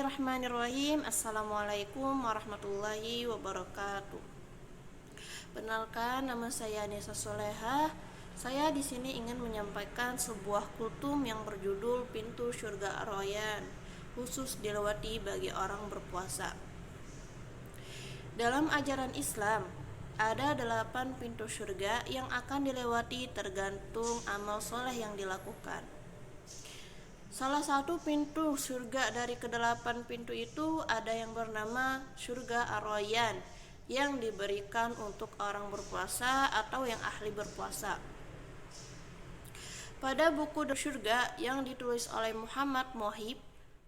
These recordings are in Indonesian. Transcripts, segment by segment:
Bismillahirrahmanirrahim. Assalamualaikum warahmatullahi wabarakatuh. Benarkan, nama saya Nisa Solehah. Saya di sini ingin menyampaikan sebuah kultum yang berjudul Pintu Surga Ar-Rayyan, khusus dilewati bagi orang berpuasa. Dalam ajaran Islam, ada 8 pintu surga yang akan dilewati tergantung amal soleh yang dilakukan. Salah satu pintu surga dari ke-8 pintu itu ada yang bernama surga Ar-Rayyan yang diberikan untuk orang berpuasa atau yang ahli berpuasa. Pada buku surga yang ditulis oleh Muhammad Mohib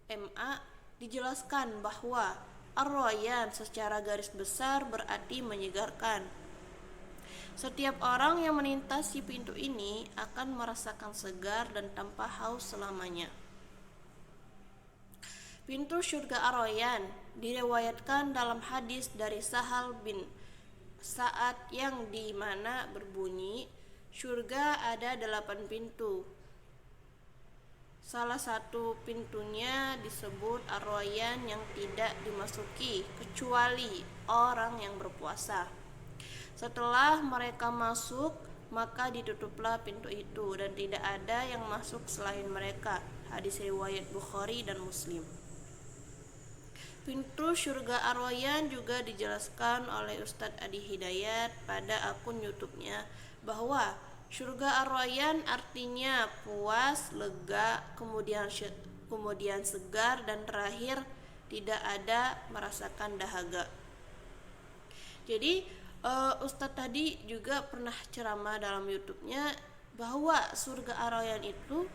MA dijelaskan bahwa Ar-Rayyan secara garis besar berarti menyegarkan. Setiap orang yang melintasi pintu ini akan merasakan segar dan tanpa haus selamanya. Pintu surga Ar-Rayyan diriwayatkan dalam hadis dari Sahal bin Sa'ad yang di mana berbunyi, surga ada 8 pintu. Salah satu pintunya disebut Ar-Rayyan yang tidak dimasuki kecuali orang yang berpuasa. Setelah mereka masuk, maka ditutuplah pintu itu dan tidak ada yang masuk selain mereka. Hadis riwayat Bukhari dan Muslim. Pintu surga Ar-Rayyan juga dijelaskan oleh Ustadz Adi Hidayat pada akun YouTube-nya bahwa surga Ar-Rayyan artinya puas, lega, kemudian segar, dan terakhir tidak ada merasakan dahaga. Jadi Ustadz tadi juga pernah ceramah dalam YouTube-nya bahwa surga Ar-Rayyan itu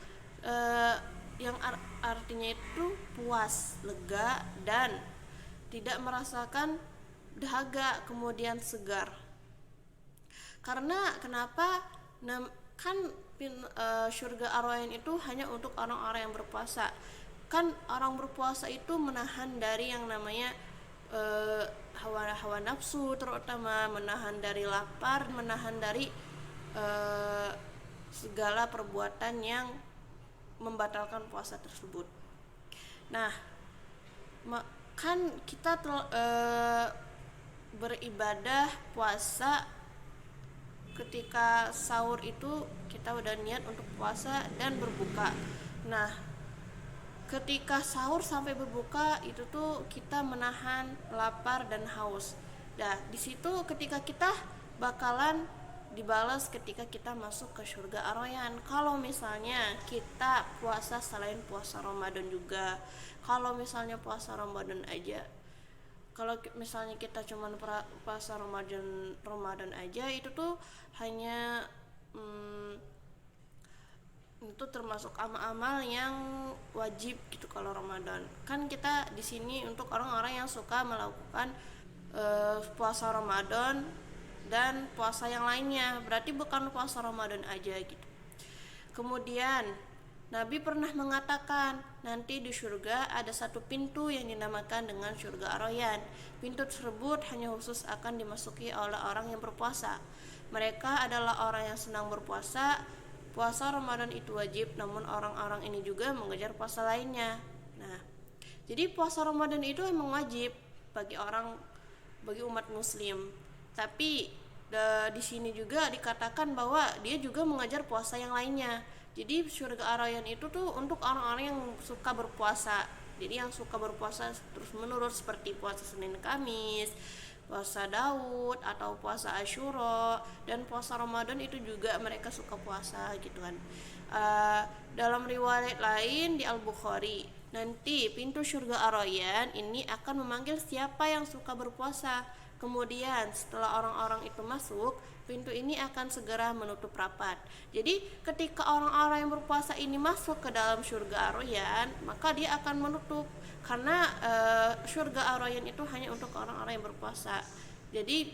yang artinya itu puas, lega, dan tidak merasakan dahaga, kemudian segar. Karena kenapa? Kan surga Ar-Rayyan itu hanya untuk orang-orang yang berpuasa. Kan orang berpuasa itu menahan dari yang namanya hawa nafsu, terutama menahan dari lapar, menahan dari segala perbuatan yang membatalkan puasa tersebut. Nah, kan kita beribadah puasa ketika sahur itu kita udah niat untuk puasa dan berbuka. Nah, ketika sahur sampai berbuka itu tuh kita menahan lapar dan haus. Nah, di situ ketika kita bakalan dibalas ketika kita masuk ke surga Ar-Rayyan. Kalau misalnya kita puasa selain puasa Ramadan juga, kalau misalnya puasa Ramadan aja, kalau misalnya kita cuman puasa Ramadan aja, itu tuh hanya itu termasuk amal-amal yang wajib gitu kalau Ramadan. Kan kita di sini untuk orang-orang yang suka melakukan puasa Ramadan dan puasa yang lainnya, berarti bukan puasa Ramadan aja gitu. Kemudian Nabi pernah mengatakan nanti di surga ada satu pintu yang dinamakan dengan surga Ar-Rayyan. Pintu tersebut hanya khusus akan dimasuki oleh orang yang berpuasa. Mereka adalah orang yang senang berpuasa. Puasa Ramadan itu wajib, namun orang-orang ini juga mengejar puasa lainnya. Nah, jadi puasa Ramadan itu emang wajib bagi umat muslim. Tapi di sini juga dikatakan bahwa dia juga mengejar puasa yang lainnya. Jadi surga Ar-Rayyan itu tuh untuk orang-orang yang suka berpuasa. Jadi yang suka berpuasa terus menerus seperti puasa Senin Kamis, puasa Daud atau puasa Asyura, dan puasa Ramadan itu juga mereka suka puasa gitu kan. Dalam riwayat lain di Al-Bukhari, nanti pintu surga Ar-Rayyan ini akan memanggil siapa yang suka berpuasa. Kemudian setelah orang-orang itu masuk, pintu ini akan segera menutup rapat. Jadi ketika orang-orang yang berpuasa ini masuk ke dalam surga Ar-Rayyan, maka dia akan menutup. Karena surga Ar-Rayyan itu hanya untuk orang-orang yang berpuasa. Jadi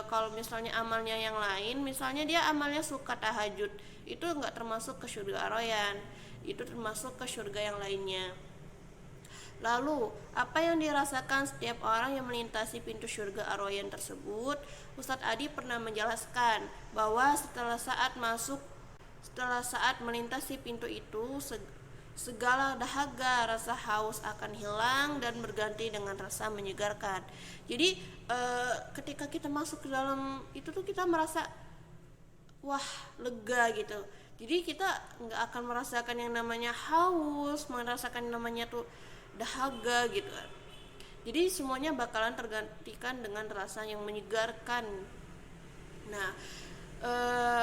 kalau misalnya amalnya yang lain, misalnya dia amalnya suka tahajud, itu enggak termasuk ke surga Ar-Rayyan. Itu termasuk ke surga yang lainnya. Lalu, apa yang dirasakan setiap orang yang melintasi pintu surga Ar-Rayyan tersebut? Ustadz Adi pernah menjelaskan bahwa setelah saat melintasi pintu itu, segala dahaga, rasa haus akan hilang dan berganti dengan rasa menyegarkan. Jadi ketika kita masuk ke dalam itu tuh kita merasa wah lega gitu. Jadi kita nggak akan merasakan yang namanya haus, merasakan yang namanya tuh dahaga gitu kan. Jadi semuanya bakalan tergantikan dengan rasa yang menyegarkan. Nah,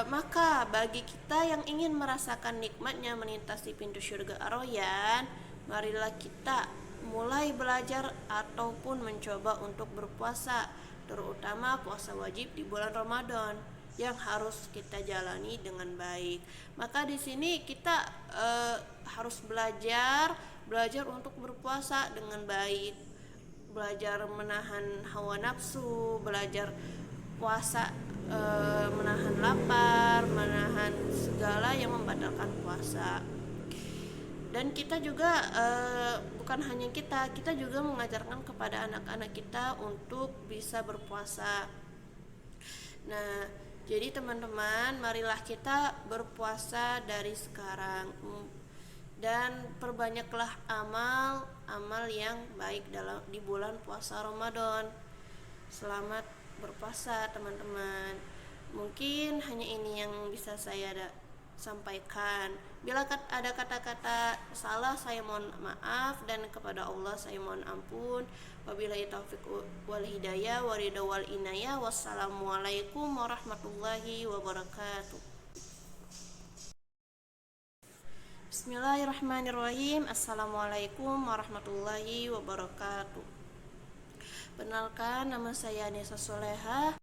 maka bagi kita yang ingin merasakan nikmatnya melintasi pintu surga Ar-Rayyan, marilah kita mulai belajar ataupun mencoba untuk berpuasa, terutama puasa wajib di bulan Ramadan yang harus kita jalani dengan baik. Maka di sini kita harus belajar untuk berpuasa dengan baik, belajar menahan hawa nafsu, belajar puasa menahan lapar, menahan segala yang membatalkan puasa. Dan kita juga bukan hanya kita juga mengajarkan kepada anak-anak kita untuk bisa berpuasa. Nah, jadi teman-teman, marilah kita berpuasa dari sekarang dan perbanyaklah amal yang baik di bulan puasa Ramadan. Selamat berpuasa teman-teman. Mungkin hanya ini yang bisa saya sampaikan. Bila ada kata-kata salah saya mohon maaf, dan kepada Allah saya mohon ampun. Wabillahi taufiq wal hidayah wa ridha wal inayah. Wassalamualaikum warahmatullahi wabarakatuh. Bismillahirrahmanirrahim. Assalamualaikum warahmatullahi wabarakatuh. Perkenalkan, nama saya Nesa Soleha.